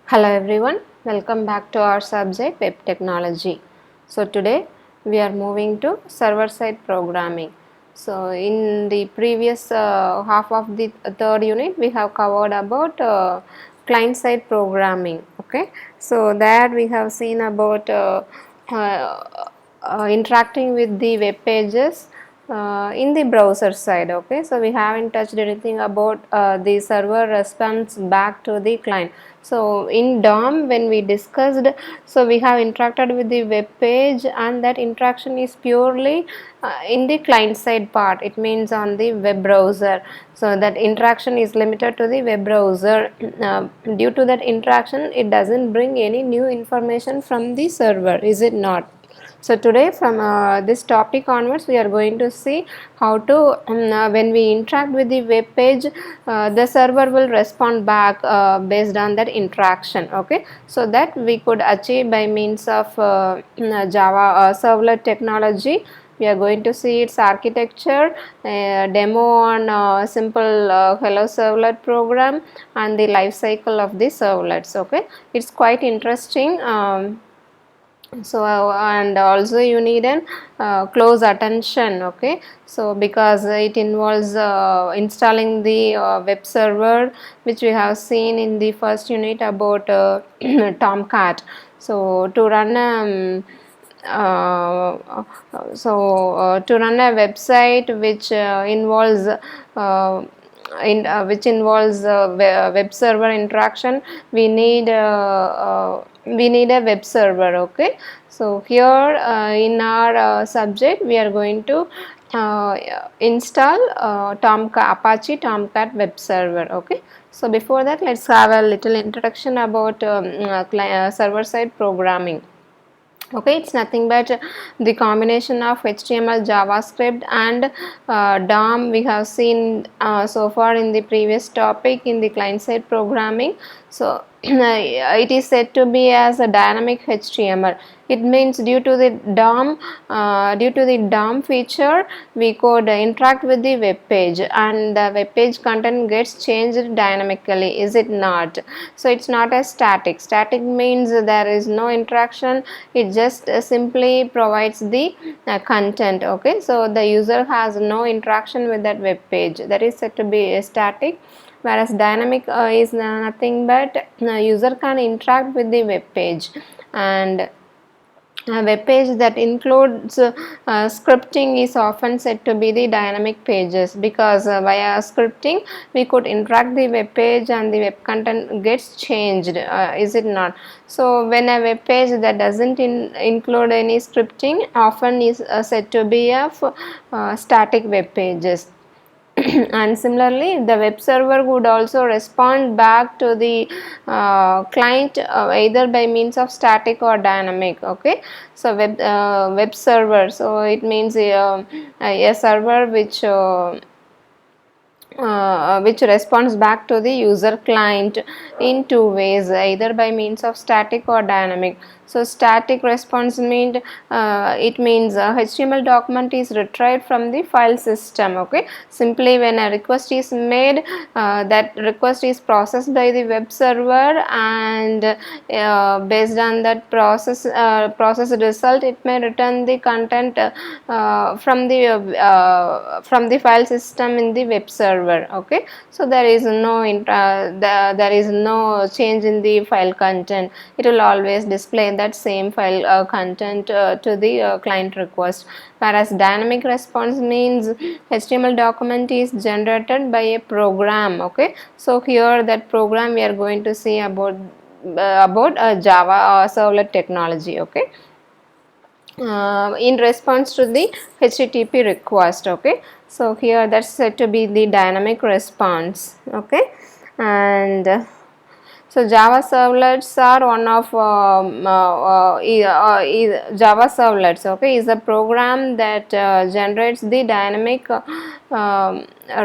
Hello everyone, welcome back to our subject web technology. So today we are moving to server side programming. So in the previous half of the third unit we have covered about client side programming. Okay, so there we have seen about uh, interacting with the web pages in the browser side. Okay, so we haven't touched anything about the server response back to the client. So in DOM when we discussed, so we have interacted with the web page, and that interaction is purely in the client side part. It means on the web browser. So that interaction is limited to the web browser. Due to that interaction, it doesn't bring any new information from the server, is it not? So today from this topic onwards we are going to see how to when we interact with the web page, the server will respond back based on that interaction. Okay, so that we could achieve by means of Java servlet technology. We are going to see its architecture, demo on simple hello servlet program, and the life cycle of the servlets. Okay, it's quite interesting. So and also you need an close attention. Okay, so because it involves installing the web server, which we have seen in the first unit about Tomcat. So to run to run a website which involves which involves web server interaction, we need a web server. Okay, so here in our subject we are going to install Apache Tomcat web server. Okay, so before that let's have a little introduction about server side programming. Okay, it's nothing but the combination of HTML, JavaScript, and DOM we have seen so far in the previous topic in the client side programming. So it is said to be as a dynamic HTML. It means due to the DOM feature, we could interact with the web page, and the web page content gets changed dynamically, is it not? So it's not a static. Static means there is no interaction, it just simply provides the content. Okay, so the user has no interaction with that web page, that is said to be static. Whereas dynamic is nothing but user can interact with the web page, and a web page that includes scripting is often said to be the dynamic pages, because via scripting we could interact the web page and the web content gets changed, is it not? So when a web page that doesn't include any scripting often is said to be of static web pages. And similarly the web server would also respond back to the client either by means of static or dynamic. Okay, so web server, so it means a server which responds back to the user client in two ways, either by means of static or dynamic. So static response means it means HTML document is retrieved from the file system. Okay, simply when a request is made, that request is processed by the web server, and based on that process result, it may return the content from the file system in the web server. Okay, so there is no there is no change in the file content. It will always display that same file content to the client request. Whereas dynamic response means HTML document is generated by a program. Okay, so here that program we are going to see about Java servlet technology. Okay, in response to the HTTP request. Okay, so here that's said to be the dynamic response. Okay, and so Java servlets are one of Java servlets. Okay, is a program that generates the dynamic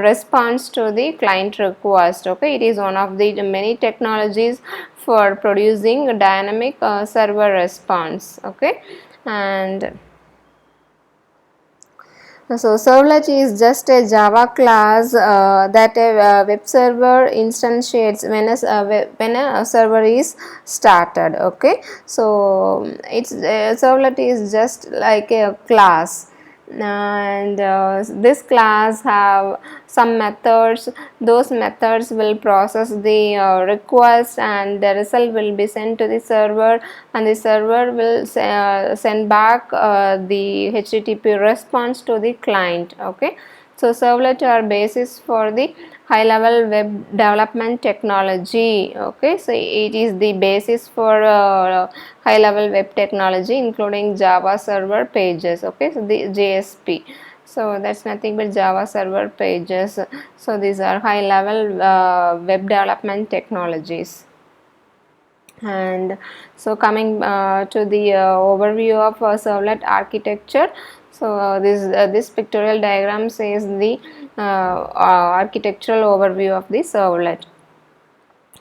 response to the client request. Okay, it is one of the many technologies for producing dynamic server response. Okay, and So servlet is just a Java class that a web server instantiates when a server is started. Okay, so it's servlet is just like a class, and this class have some methods. Those methods will process the request, and the result will be sent to the server, and the server will send back the HTTP response to the client. Okay, so servlet are basis for the high level web development technology. Okay, so it is the basis for high level web technology, including Java server pages. Okay, so the JSP, so that's nothing but Java server pages. So these are high level web development technologies. And so coming to the overview of servlet architecture. So this pictorial diagram says the architectural overview of the servlet.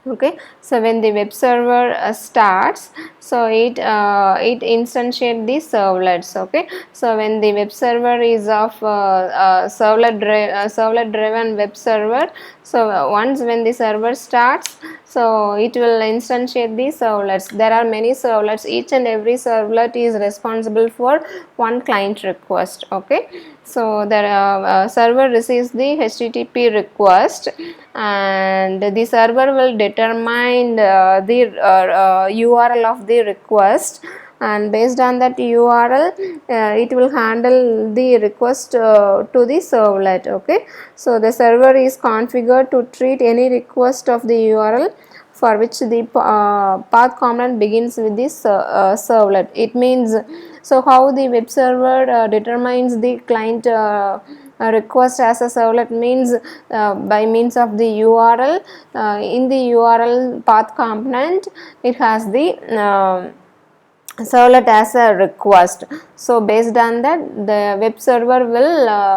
Okay, so when the web server starts, so it instantiate the servlets. Okay, so when the web server is of servlet driven web server, so once when the server starts, so it will instantiate the servlets. There are many servlets. Each and every servlet is responsible for one client request. Okay, so the server receives the HTTP request, and the server will determine the URL of the request, and based on that URL it will handle the request to the servlet. Okay, so the server is configured to treat any request of the URL for which the path component begins with this servlet. It means, so how the web server determines the client request as a servlet means by means of the URL. In the URL path component, it has the servlet as a request. So based on that, the web server will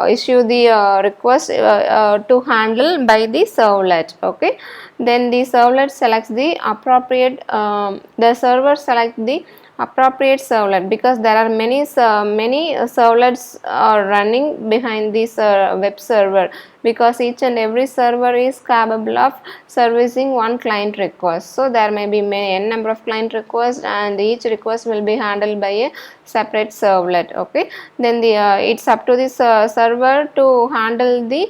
issue the request to handle by the servlet. Okay, then the servlet selects the appropriate the server select the appropriate servlet, because there are many servlets are running behind this web server, because each and every server is capable of servicing one client request. So there may be n number of client requests, and each request will be handled by a separate servlet. Okay, then the it's up to this server to handle the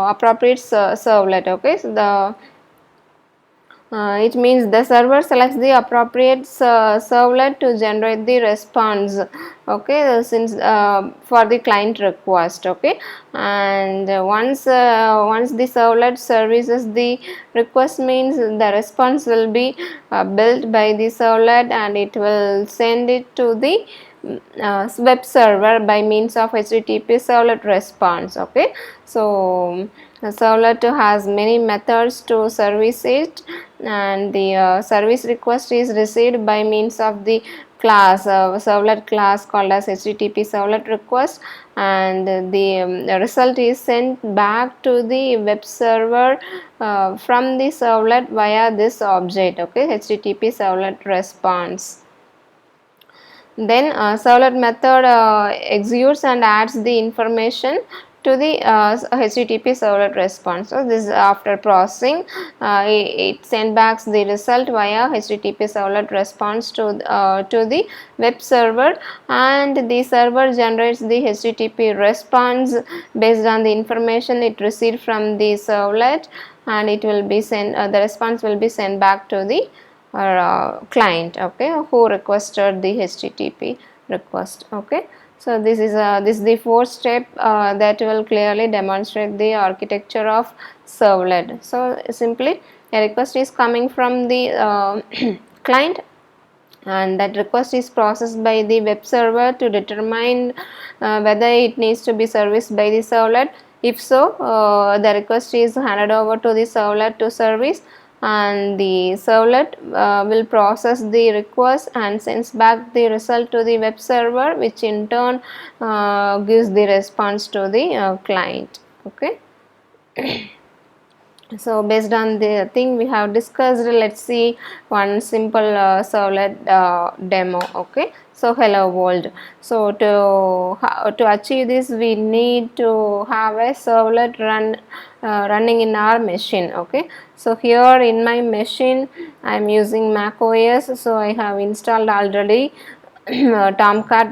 appropriate servlet. Okay, so it means the server selects the appropriate servlet to generate the response. Okay, since for the client request. Okay, and once the servlet services the request, means the response will be built by the servlet, and it will send it to the web server by means of HTTP servlet response. Okay, so the servlet has many methods to service it, and the service request is received by means of the class servlet class called as HTTP servlet request, and the result is sent back to the web server from the servlet via this object. Okay, HTTP servlet response. Then servlet method executes and adds the information to the HTTP servlet response. So this after processing, it sends back the result via HTTP servlet response to the web server, and the server generates the HTTP response based on the information it received from the servlet, and it will be sent. The response will be sent back to the client. Okay, who requested the HTTP request. Okay, so this is the fourth step that will clearly demonstrate the architecture of servlet. So simply a request is coming from the client, and that request is processed by the web server to determine whether it needs to be serviced by the servlet. If so, the request is handed over to the servlet to service, and the servlet will process the request and sends back the result to the web server, which in turn gives the response to the client. Okay. So based on the thing we have discussed, let's see one simple servlet demo. Okay, so hello world. So to achieve this, we need to have a servlet running in our machine. Okay, so here in my machine I am using Mac OS, so I have installed already Tomcat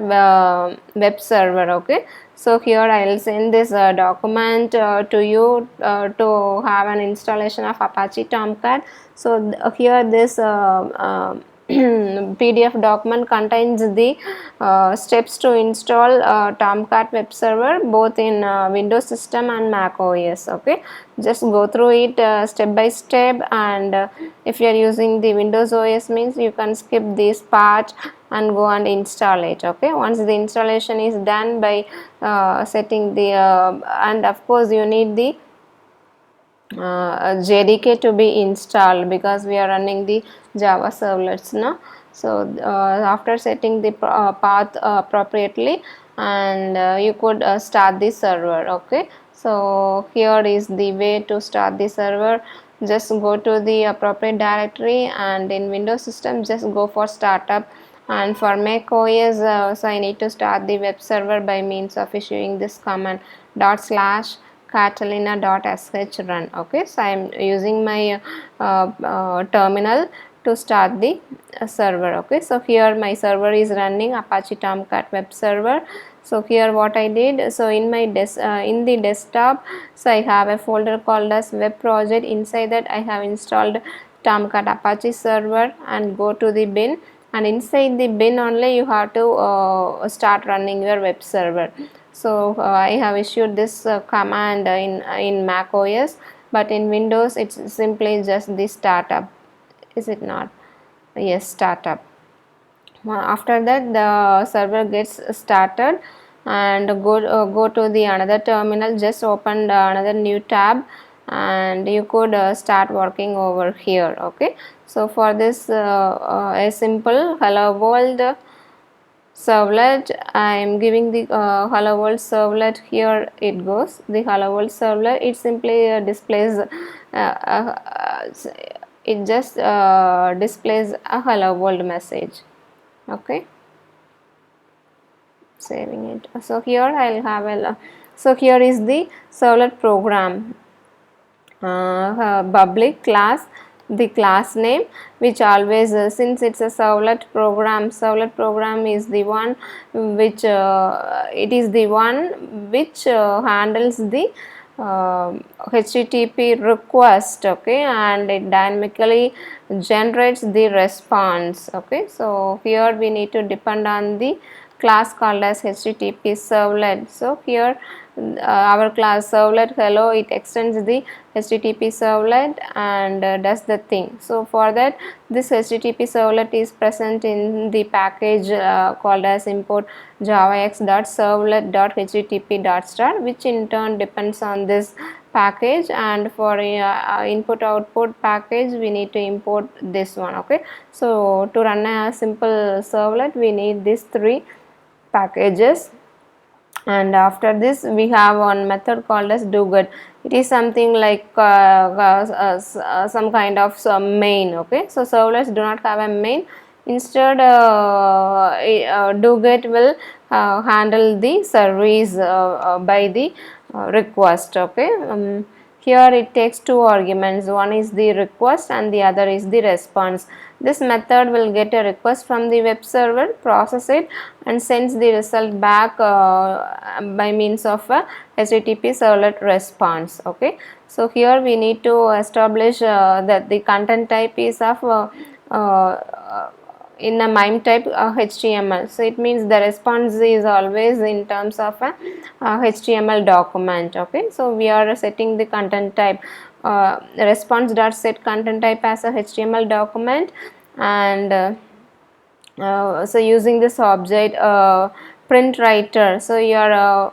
web server. Okay, so here I will send this document to you to have an installation of Apache Tomcat. So here this PDF document contains the steps to install Tomcat web server both in Windows system and Mac OS. Okay, just go through it step by step, and if you are using the Windows OS means you can skip this part and go and install it. Okay, once the installation is done by setting the and of course you need the JDK to be installed because we are running the Java servlets now. So after setting the path appropriately, and you could start the server. Okay, so here is the way to start the server. Just go to the appropriate directory, and in Windows system just go for startup, and for Mac OS so I need to start the web server by means of issuing this command catalina.sh run. Okay, so I am using my terminal to start the server. Okay, so here my server is running Apache Tomcat web server. So here what I did, so in my in the desktop, so I have a folder called as web project. Inside that I have installed Tomcat Apache server, and go to the bin, and inside the bin only you have to start running your web server. So I have issued this command in Mac OS, but in Windows it's simply just the startup. Is it not? Yes, startup. After that the server gets started, and go to the another terminal, just open another new tab, and you could start working over here. Okay, so for this a simple hello world servlet, I am giving the hello world servlet. Here it goes, the hello world servlet. It simply displays it just displays a hello world message. Okay, saving it. So here I'll have a so here is the servlet program, public class, the class name, which always since it's a servlet program is the one which it is the one which handles the HTTP request. Okay, and it dynamically generates the response. Okay, so here we need to depend on the class called as HTTP servlet. So here our class servlet hello, it extends the HTTP servlet and does the thing. So for that, this HTTP servlet is present in the package called as import javax.servlet.http.star, which in turn depends on this package, and for input output package we need to import this one. Okay, so to run a simple servlet we need these three packages, and after this we have one method called as doget. It is something like some kind of some main. Okay, so servlets do not have a main. Instead doget will handle the service by the request. Okay, here it takes two arguments, one is the request and the other is the response. This method will get a request from the web server, process it, and sends the result back by means of a HTTP servlet response. Okay, so here we need to establish that the content type is of in a MIME type HTML. So it means the response is always in terms of a HTML document. Okay, so we are setting the content type response.set content type as a HTML document, and so using this object print writer, so you are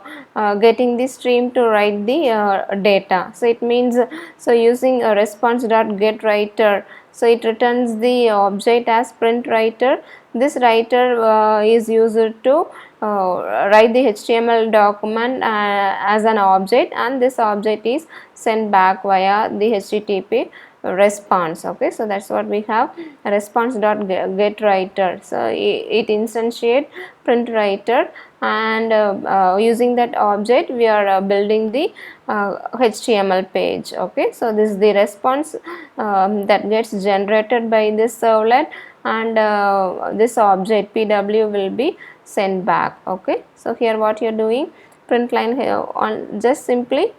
getting the stream to write the data. So it means, so using a response.get writer, so it returns the object as print writer. This writer is used to write the HTML document as an object, and this object is sent back via the HTTP response. Okay, so that's what we have, response dot get writer. So it instantiate print writer, and using that object we are building the HTML page. Okay, so this is the response that gets generated by this servlet, and this object pw will be sent back. Okay, so here what you're doing, print line here on, just simply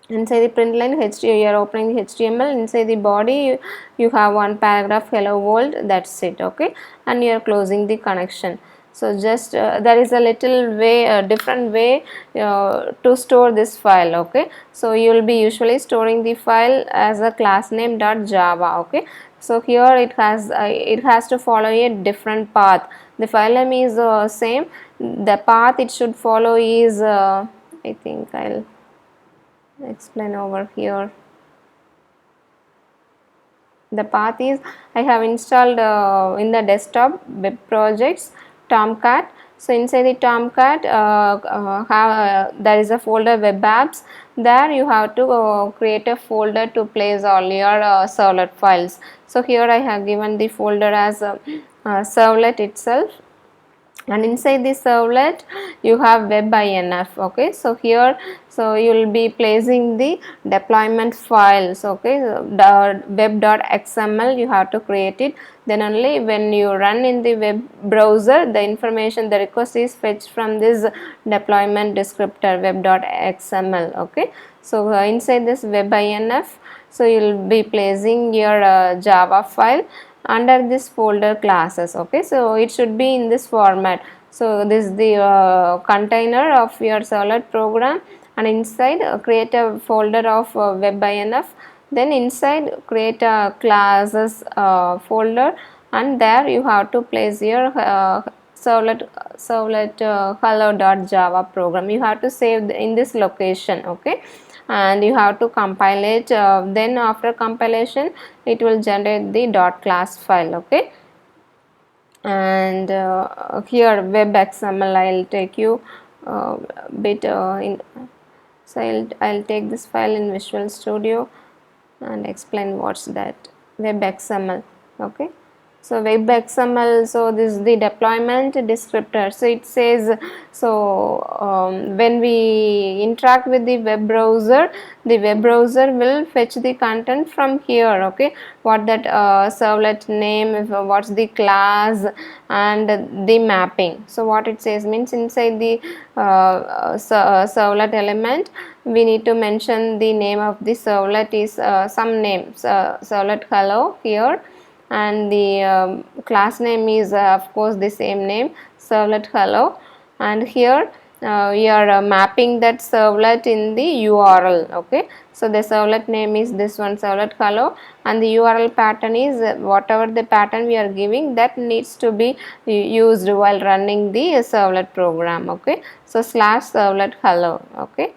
inside the print line HTML, you are opening the HTML, inside the body you have one paragraph hello world, that's it. Okay, and you are closing the connection. So just there is a little way, different way to store this file. Okay, so you will be usually storing the file as a class name .java. Okay, so here it has to follow a different path. The file name is same, the path it should follow is I think I'll explain over here. The path is, I have installed in the desktop web projects Tomcat. So inside the Tomcat there is a folder web apps. There you have to create a folder to place all your servlet files. So here I have given the folder as servlet itself, and inside this servlet you have web-inf. Okay, so here, so you will be placing the deployment files. Okay, the web.xml you have to create it, then only when you run in the web browser, the information, the request is fetched from this deployment descriptor web.xml. Okay, so inside this web-inf, so you will be placing your Java file under this folder classes. Okay, so it should be in this format. So this is the container of your servlet program, and inside create a folder of web-inf, then inside create a classes folder, and there you have to place your servlet hello.java program. You have to save in this location. Okay, and you have to compile it, then after compilation it will generate the .class file. Okay, and here web xml I'll take you bit in, so I'll take this file in Visual Studio and explain what's that web xml. Okay, so web xml, so this is the deployment descriptor. So it says, so when we interact with the web browser will fetch the content from here. Okay, what that servlet name, what's the class, and the mapping. So what it says means, inside the servlet element we need to mention the name of the servlet is some name, servlet hello here, and the class name is of course the same name, servlet hello, and here we are mapping that servlet in the URL. Okay, so the servlet name is this one, servlet hello, and the URL pattern is whatever the pattern we are giving, that needs to be used while running the servlet program. Okay, so slash servlet hello. Okay,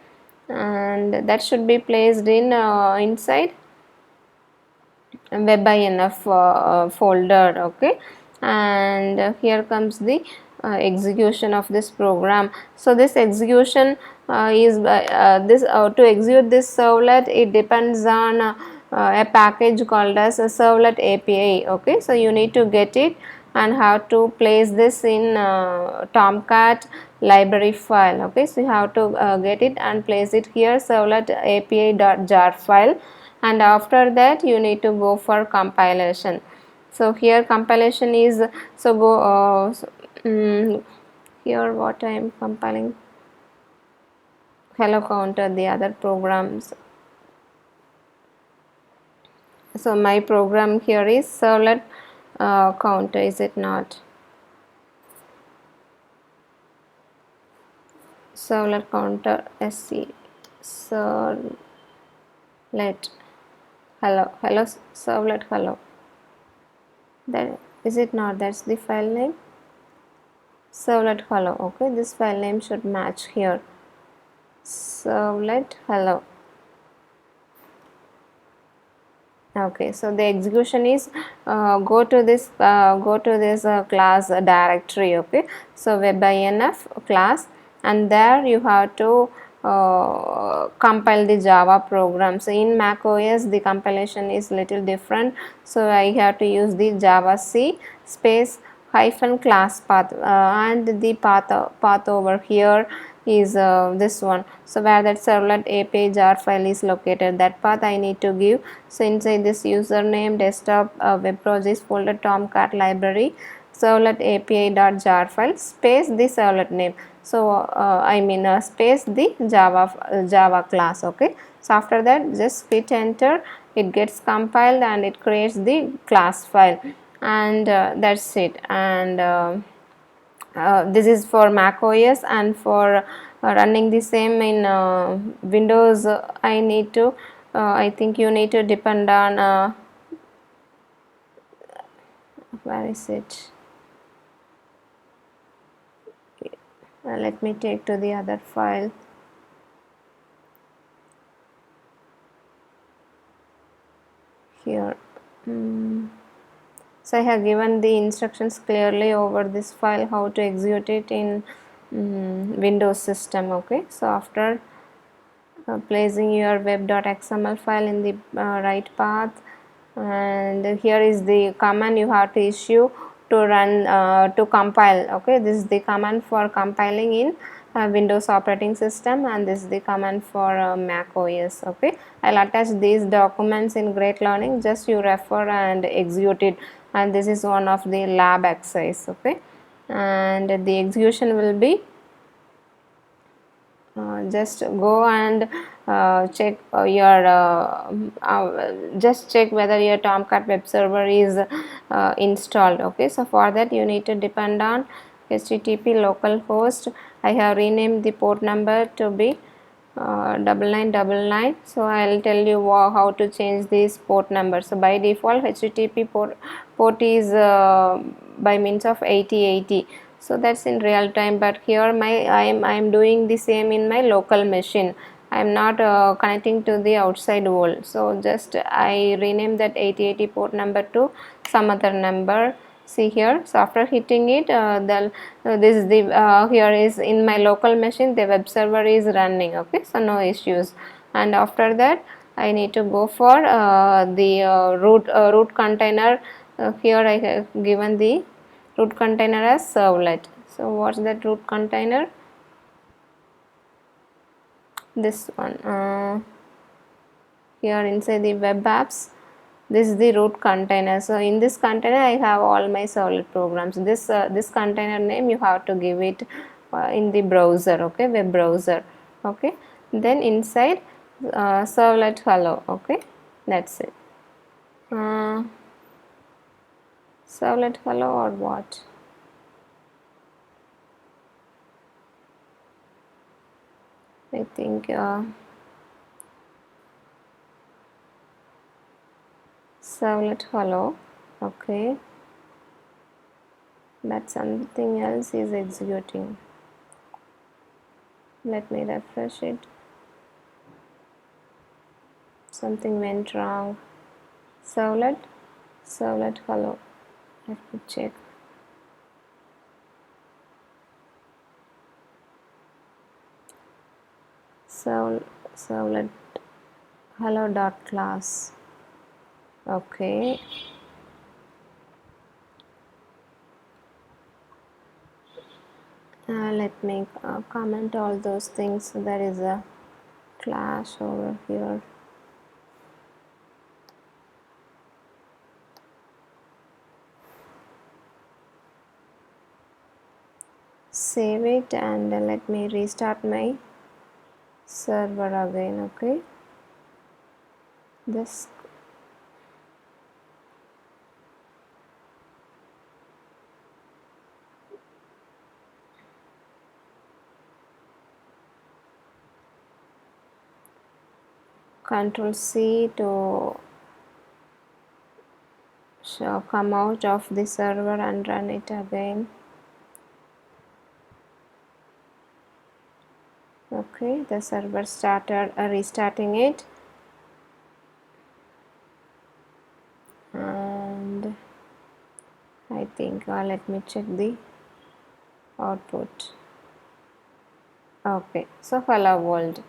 and that should be placed in inside web-inf folder. Okay, and here comes the execution of this program. So this execution is this to execute this servlet, it depends on a package called as a servlet API. Okay, so you need to get it and have to place this in Tomcat library file. Okay, so you have to get it and place it here, servlet api.jar file, and after that you need to go for compilation. So here compilation is, so go here what I am compiling, hello counter, the other programs. So my program here is servlet counter, is it not? Servlet counter sc servlet hello servlet hello, that is it not? That's the file name, servlet hello. Okay, this file name should match here, servlet hello. Okay, so the execution is go to this class directory. Okay, so webinf class, and there you have to compile the Java program. So in Mac OS the compilation is little different, so I have to use the Java C space hyphen class path, and the path over here is this one. So where that servlet API jar file is located, that path I need to give. So inside this username desktop web projects folder Tomcat library servlet api.jar file space the servlet name. So I mean space the Java class. Okay, so after that just hit enter, it gets compiled and it creates the class file, and that's it. And this is for Mac OS, and for running the same in Windows, I need to I think you need to depend on where is it. Let me take to the other file here. So I have given the instructions clearly over this file how to execute it in Windows system. Okay, so after placing your web.xml file in the right path, and here is the command you have to issue to run to compile. Okay, this is the command for compiling in Windows operating system, and this is the command for Mac OS. Okay, I'll attach these documents in Great Learning, just you refer and execute it, and this is one of the lab exercise. Okay, and the execution will be just go and check your just check whether your Tomcat web server is installed. Okay, so for that you need to depend on HTTP localhost. I have renamed the port number to be 9999. So I'll tell you how to change this port number. So by default HTTP port is by means of 8080, so that's in real time, but here I'm doing the same in my local machine. I'm not connecting to the outside world, so just I rename that 8080 port number to some other number. See here, so after hitting it, this is the here is in my local machine the web server is running. Okay, so no issues. And after that I need to go for the root container. Here I have given the root container as servlet. So what's that root container? This one. Here inside the web apps, this is the root container. So in this container I have all my servlet programs. This container name you have to give it in the browser. Okay, web browser. Okay, then inside servlet hello. Okay, that's it. Servlet hello or what? I think servlet hello. Okay, but something else is executing. Let me refresh it. Something went wrong. Servlet hello. Let me check. Servlet hello dot class. Okay, let me comment all those things. There is a clash over here. Save it and let me restart my server again. Okay, this Control C to come out of the server and run it again. Okay, the server started restarting it. think let me check the output. Okay, so hello world.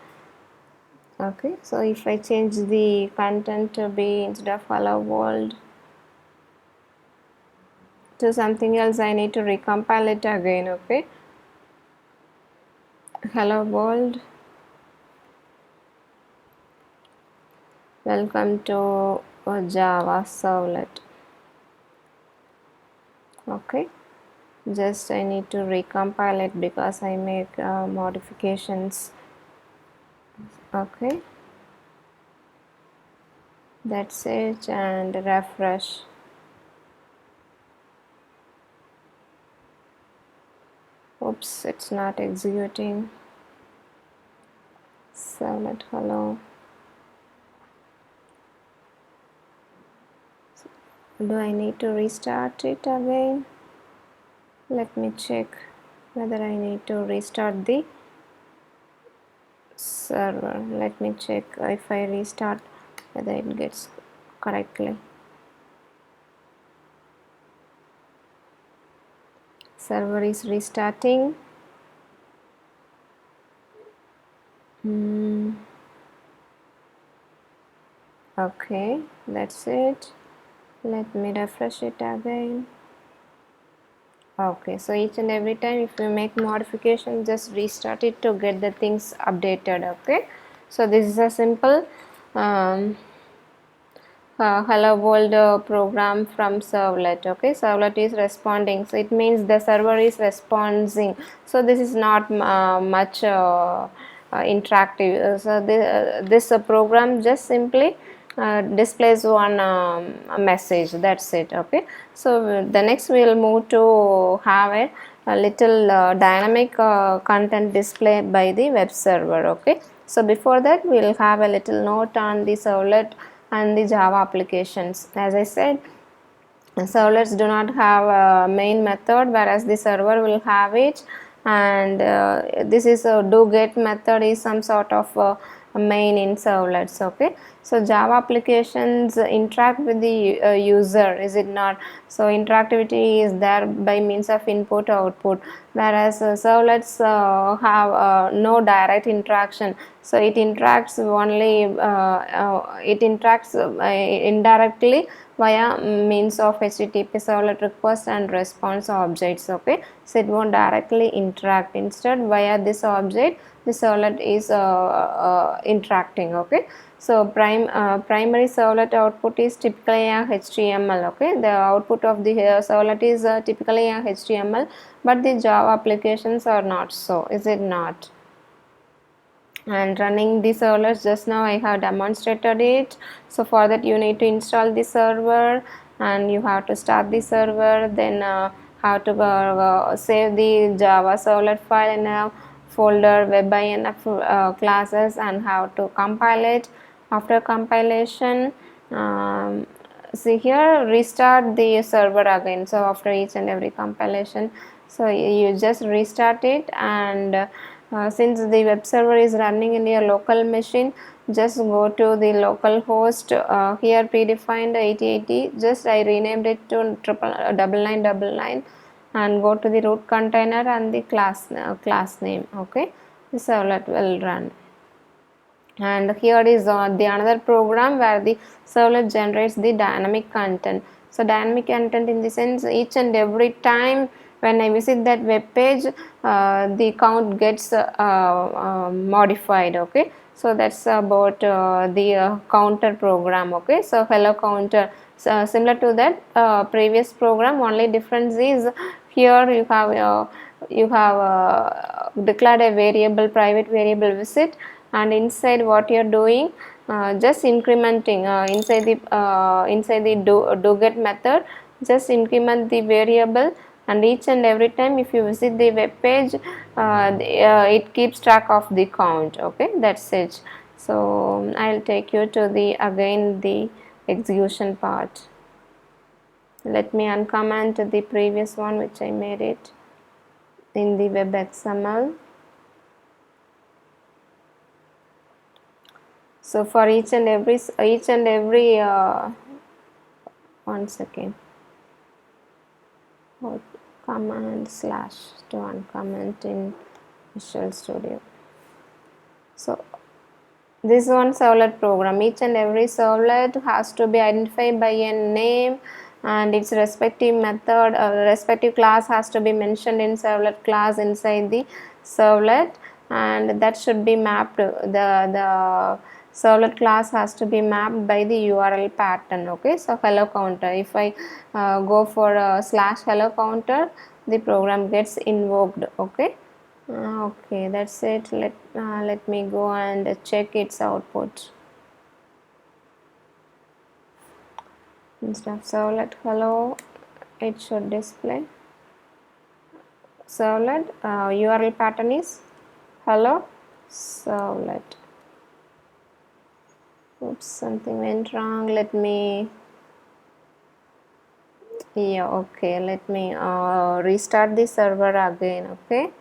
Okay, so if I change the content to be instead of hello world to something else, I need to recompile it again. Okay, hello world, welcome to Java servlet. Okay, just I need to recompile it because I make modifications. Okay, that's it, and refresh. Oops, it's not executing. Servlet hello. Do I need to restart it again? Let me check whether I need to restart the server. Let me check if I restart whether it gets correctly. Server is restarting. Okay, that's it. Let me refresh it again. Okay, so each and every time if you make modification, just restart it to get the things updated. Okay, so this is a simple hello world program from servlet. Okay, servlet is responding, so it means the server is responding. So this is not much interactive. So this program just simply displays one a message, that's it. Okay, so the next we will move to have a little dynamic content display by the web server. Okay, so before that we will have a little note on the servlet and the Java applications. As I said, servlets do not have a main method, whereas the server will have it, and this is a do get method is some sort of main in servlets. Okay, so Java applications interact with the user, is it not? So interactivity is there by means of input output, whereas servlets have no direct interaction. So it interacts only indirectly via means of HTTP servlet request and response objects. Okay, so it won't directly interact. Instead, via this object, the servlet is interacting. Okay, so primary servlet output is typically a HTML. Okay, the output of the servlet is typically a HTML, but the Java applications are not so, is it not? And running the servers, just now I have demonstrated it. So for that you need to install the server and you have to start the server, then how to save the Java servlet file in a folder webinf classes, and how to compile it. After compilation, see here, restart the server again. So after each and every compilation, so you just restart it, and since the web server is running in your local machine, just go to the local host. Here predefined 8080, just I renamed it to 9999, and go to the root container and the class name. Okay, the servlet will run. And here is the another program where the servlet generates the dynamic content. So dynamic content in the sense, each and every time when I visit that web page, the count gets modified. Okay, so that's about the counter program. Okay, so hello counter, so similar to that previous program, only difference is here you have declared a variable, private variable visit, and inside what you are doing, just incrementing inside the do get method, just increment the variable, and each and every time if you visit the web page, it keeps track of the count. Okay, that's it. So I'll take you to the again the execution part. Let me uncomment the previous one which I made it in the web XML. So for each and every 1 second. or command slash to uncomment in Visual Studio. So this one servlet program, each and every servlet has to be identified by a name and its respective method, respective class has to be mentioned in servlet class inside the servlet, and that should be mapped, the servlet class has to be mapped by the URL pattern. Okay, so hello counter, if I go for slash hello counter, the program gets invoked. Okay. Okay, that's it. Let me go and check its output. Instead of servlet hello, it should display servlet. URL pattern is hello servlet. Oops, something went wrong. Let me. Yeah, okay. Let me restart the server again. Okay.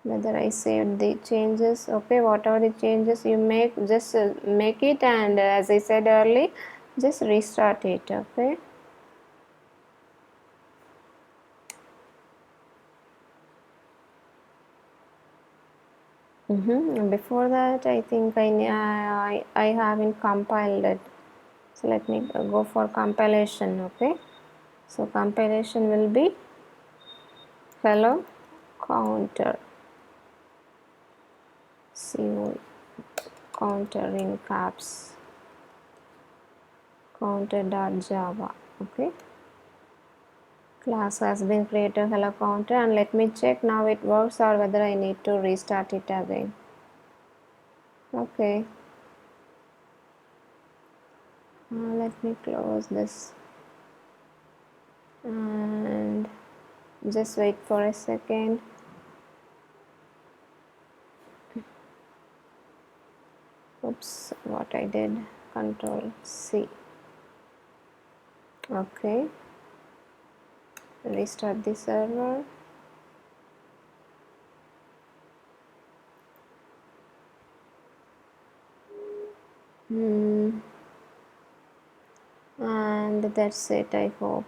Whether I saved the changes. Okay, whatever the changes you make, just make it, and as I said earlier, just restart it. Okay. Before that, I think I haven't compiled it. So let me go for compilation. Okay. So compilation will be hello counter. CO counter in caps. Counter.java. Okay. Class has been created hello counter, and let me check now it works or whether I need to restart it again. Okay. Let me close this and just wait for a second. Oops, what I did, Control C. Okay, restart the server. And that's it, I hope.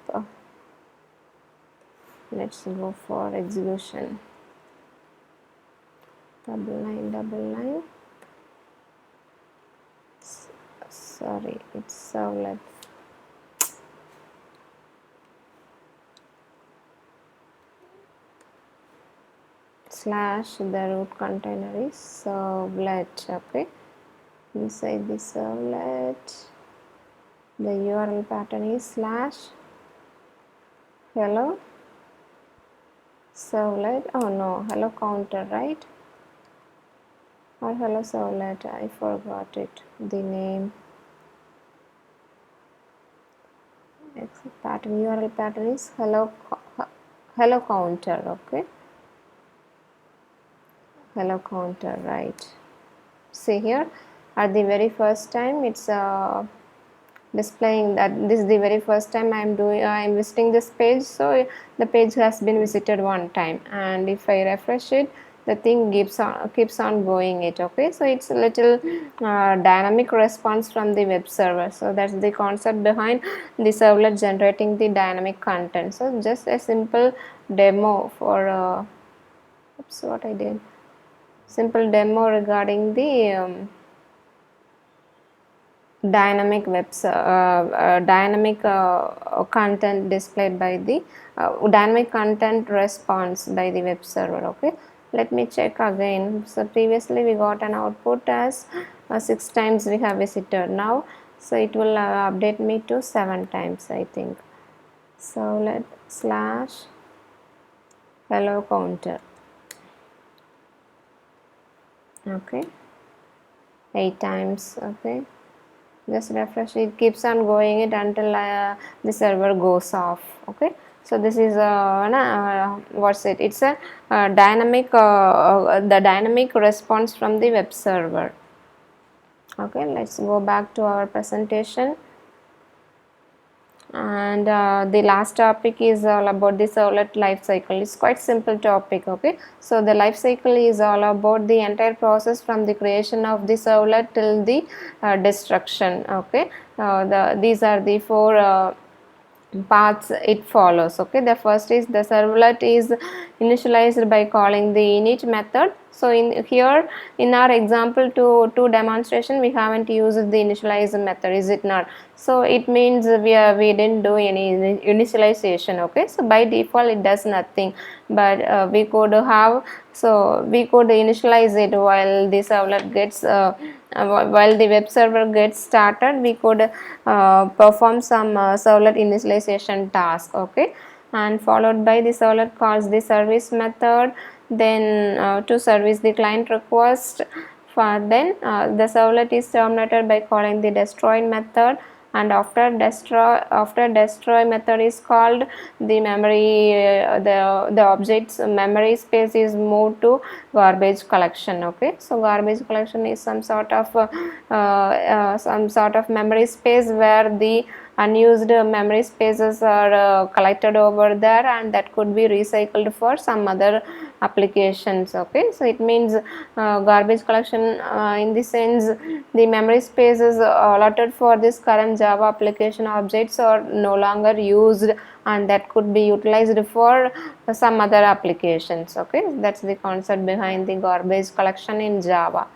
Let's go for execution. Double line. Sorry, it's servlet. Slash the root container is servlet. Okay, inside the servlet, the URL pattern is slash hello servlet. Oh no, hello counter, right? Or hello servlet, I forgot it, the name. Pattern URL pattern is hello counter. Okay, hello counter, right? See here, at the very first time it's displaying that this is the very first time I'm visiting this page, so the page has been visited one time, and if I refresh it, the thing keeps on going it. Okay, so it's a little dynamic response from the web server. So that's the concept behind the servlet generating the dynamic content. So just a simple demo for oops, what I did, simple demo regarding the dynamic dynamic content displayed by the dynamic content response by the web server. Okay, let me check again. So previously we got an output as 6 times we have visited now, so it will update me to 7 times, I think. So let slash hello counter. Okay, 8 times. Okay, just refresh, it keeps on going it until the server goes off. Okay, so this is what's it, it's a dynamic the dynamic response from the web server. Okay, let's go back to our presentation, and the last topic is all about the servlet life cycle. It's quite simple topic. Okay, so the life cycle is all about the entire process from the creation of the servlet till the destruction. Okay, these are the four paths it follows. Okay, the first is the servlet is initialized by calling the init method. So in here, in our example to demonstration, we haven't used the initialize method, is it not? So it means we didn't do any initialization. Okay, so by default it does nothing, but we could have, so we could initialize it while the servlet gets while the web server gets started. We could perform some servlet initialization task. Okay, and followed by the servlet calls the service method, then to service the client request. For then the servlet is terminated by calling the destroy method, and after destroy method is called, the memory the object's memory space is moved to garbage collection. Okay, so garbage collection is some sort of memory space where the unused memory spaces are collected over there, and that could be recycled for some other applications. Okay, so it means garbage collection in the sense the memory spaces allotted for this current Java application objects are no longer used, and that could be utilized for some other applications. Okay, that's the concept behind the garbage collection in Java.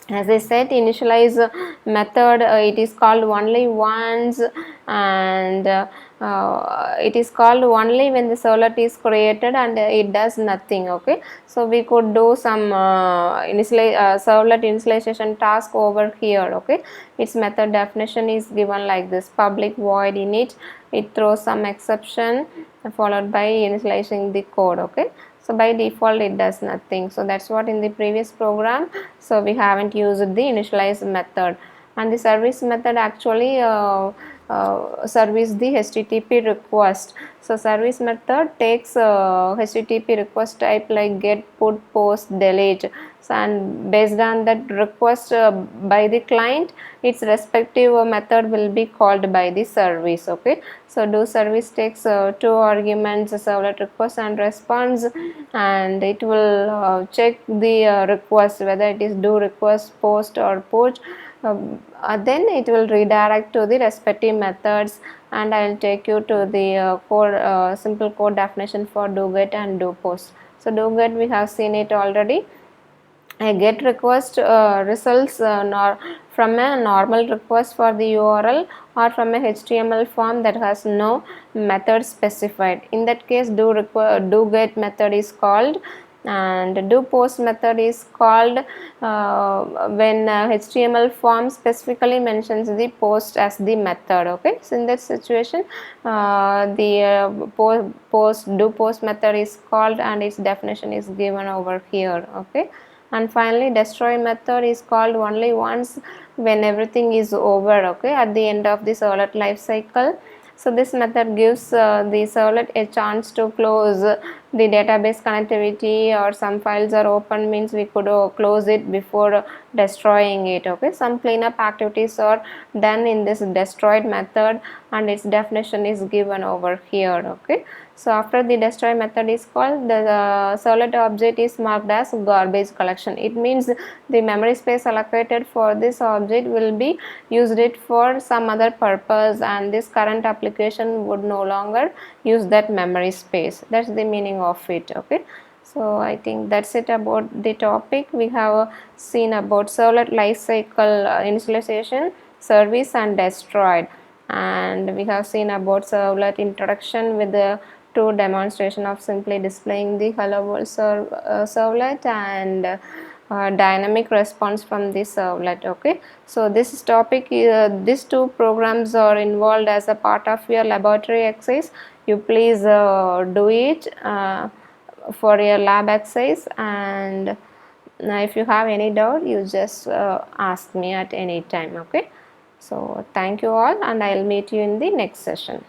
As I said, initialize method, it is called only once, and it is called only when the servlet is created and it does nothing. Okay, so we could do some servlet initialization task over here. Okay, its method definition is given like this: public void init, it throws some exception followed by initializing the code. Okay, so by default it does nothing. So that's what in the previous program, so we haven't used the initialize method. And the service method actually service the HTTP request. So service method takes HTTP request type like get, put, post, delete. So, and based on that request by the client, its respective method will be called by the service. Okay, so do service takes two arguments, servlet request and response, and it will check the request whether it is do request, post or push. Then it will redirect to the respective methods, and I will take you to the code simple code definition for do get and do post. So do get, we have seen it already. A get request results from a normal request for the URL or from a HTML form that has no method specified. In that case, do get method is called, and do post method is called when HTML form specifically mentions the post as the method. Okay, so in that situation the post method is called, and its definition is given over here. Okay, and finally destroy method is called only once when everything is over. Okay, at the end of the servlet life cycle. So this method gives the servlet a chance to close the database connectivity, or some files are open means we could close it before destroying it. Okay, some cleanup activities are done in this destroyed method, and its definition is given over here. Okay, so after the destroy method is called, the servlet object is marked as garbage collection. It means the memory space allocated for this object will be used it for some other purpose, and this current application would no longer use that memory space. That's the meaning of it. Okay, so I think that's it about the topic. We have seen about servlet lifecycle initialization, service and destroyed, and we have seen about servlet introduction with the two demonstration of simply displaying the hello world servlet, and dynamic response from the servlet. Okay, so this topic, these two programs are involved as a part of your laboratory exercise. You please do it for your lab exercise, and if you have any doubt, you just ask me at any time. Okay, so thank you all, and I'll meet you in the next session.